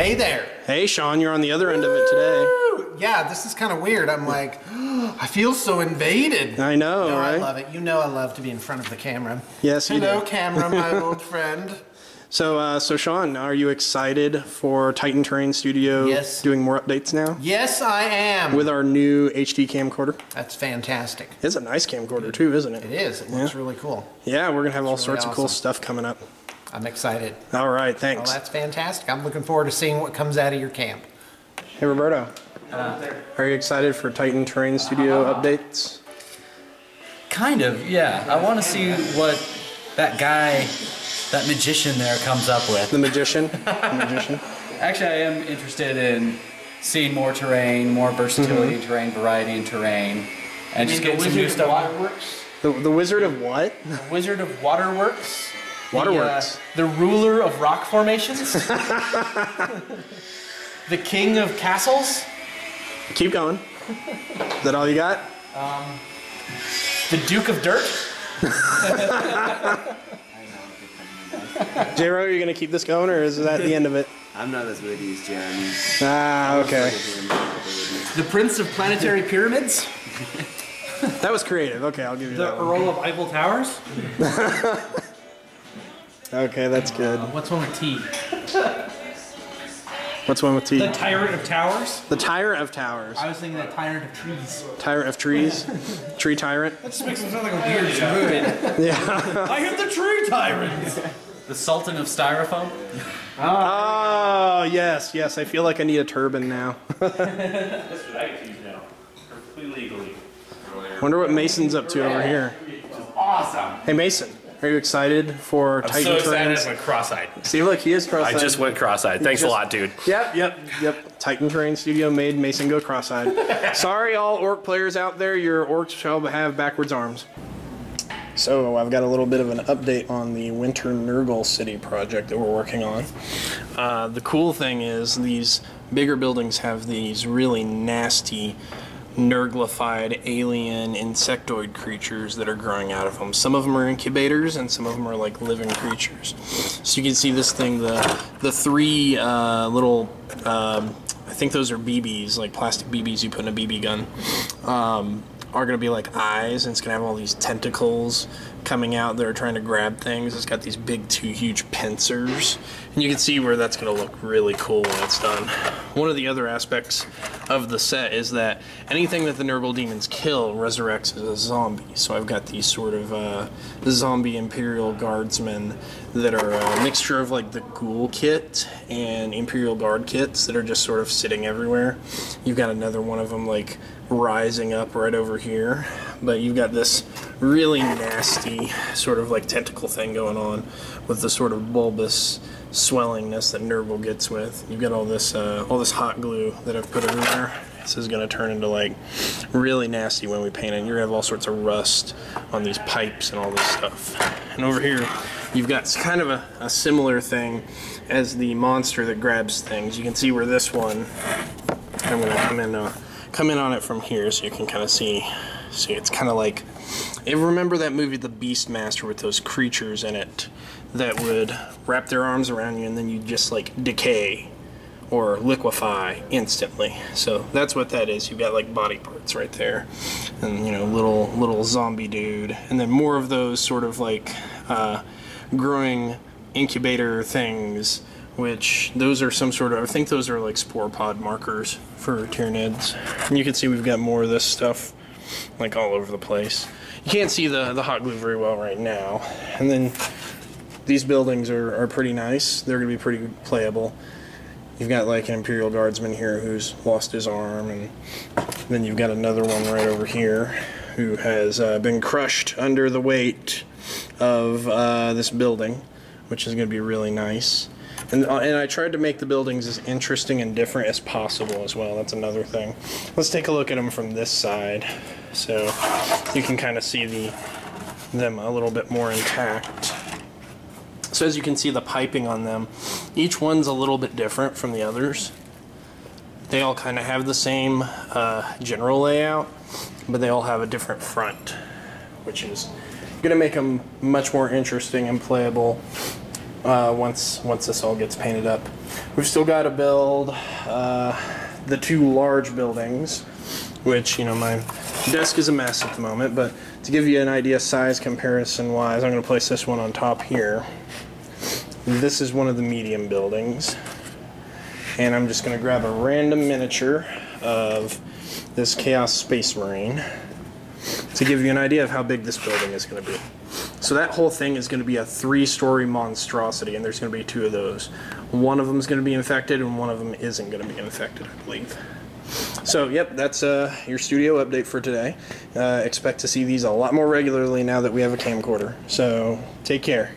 Hey there. Hey, Sean, you're on the other end of it today. Yeah, this is kind of weird. I'm like, I feel so invaded. I know, no, right? I love it. You know I love to be in front of the camera. Yes, you do. Hello, camera, my old friend. So Sean, are you excited for Titan Terrain Studio doing more updates now? Yes, I am. With our new HD camcorder? That's fantastic. It's a nice camcorder too, isn't it? It is. It looks really cool. Yeah, we're going to have all sorts really of cool stuff coming up. I'm excited. All right, thanks. Well, that's fantastic. I'm looking forward to seeing what comes out of your camp. Hey, Roberto. Are you excited for Titan Terrain Studio updates? Kind of, yeah. I want to see what that guy, that magician there comes up with. The magician? The magician? Actually, I am interested in seeing more terrain, more versatility in terrain, variety in terrain, and just getting some new stuff. Waterworks? The Wizard of what? The Wizard of Waterworks. Waterworks. The ruler of rock formations. The king of castles. Keep going. Is that all you got? The Duke of Dirt. J-Ro, are you going to keep this going, or is that the end of it? I'm not as witty as Jeremy. Ah, okay. The Prince of Planetary Pyramids. That was creative. Okay, I'll give you that one. The Earl of Eiffel Towers. Okay, that's good. What's one with T? What's one with T? The Tyrant of Towers. The Tyrant of Towers. I was thinking the Tyrant of Trees. Tyrant of Trees? Tree Tyrant? That just makes it sound like a weird druid. Yeah. I am the Tree Tyrant! The Sultan of Styrofoam. Oh, yes, yes. I feel like I need a turban now. That's what I get to use now. Perfectly legally. Wonder what Mason's up to over here. Awesome. Hey, Mason. Are you excited for Titan Terrain? I'm so excited I went cross-eyed. See, look, he is cross-eyed. I just went cross-eyed. Thanks a lot, dude. Yep. Titan Terrain Studio made Mason go cross-eyed. Sorry, all orc players out there, your orcs shall have backwards arms. So, I've got a little bit of an update on the Winter Nurgle City project that we're working on. The cool thing is these bigger buildings have these really nasty nurglified alien insectoid creatures that are growing out of them. Some of them are incubators and some of them are like living creatures. So you can see this thing, the three little, I think those are BBs, like plastic BBs you put in a BB gun, are going to be like eyes, and it's going to have all these tentacles coming out that are trying to grab things. It's got these big two huge pincers, and you can see where that's going to look really cool when it's done. One of the other aspects of the set is that anything that the Nurgle demons kill resurrects as a zombie. So I've got these sort of zombie Imperial Guardsmen that are a mixture of like the Ghoul kit and Imperial Guard kits that are just sort of sitting everywhere. You've got another one of them like rising up right over here, but you've got this really nasty sort of like tentacle thing going on with the sort of bulbous swellingness that Nurgle gets with. You've got all this hot glue that I've put everywhere. This is going to turn into like really nasty when we paint it. You're going to have all sorts of rust on these pipes and all this stuff. And over here you've got kind of a similar thing as the monster that grabs things. You can see where this one, I'm going to come in on it from here so you can kind of see it's kind of like, remember that movie The Beastmaster with those creatures in it that would wrap their arms around you and then you just like decay or liquefy instantly. So that's what that is. You've got like body parts right there, and you know, little zombie dude, and then more of those sort of like growing incubator things, which those are some sort of, I think those are like spore pod markers for Tyranids. And you can see we've got more of this stuff like all over the place. You can't see the hot glue very well right now. And then these buildings are pretty nice. They're going to be pretty playable. You've got like an Imperial Guardsman here who's lost his arm, and then you've got another one right over here who has been crushed under the weight of this building, which is going to be really nice. And I tried to make the buildings as interesting and different as possible as well. That's another thing. Let's take a look at them from this side, so you can kind of see them a little bit more intact. So as you can see, the piping on them, each one's a little bit different from the others. They all kind of have the same general layout, but they all have a different front, which is going to make them much more interesting and playable once this all gets painted up. We've still got to build the 2 large buildings, which, you know, my desk is a mess at the moment, but to give you an idea size comparison wise, I'm going to place this one on top here. This is one of the medium buildings, and I'm just going to grab a random miniature of this Chaos Space Marine to give you an idea of how big this building is going to be. So that whole thing is going to be a 3-story monstrosity, and there's going to be 2 of those. One of them is going to be infected, and one of them isn't going to be infected, I believe. So, yep, that's your studio update for today. Expect to see these a lot more regularly now that we have a camcorder. So, take care.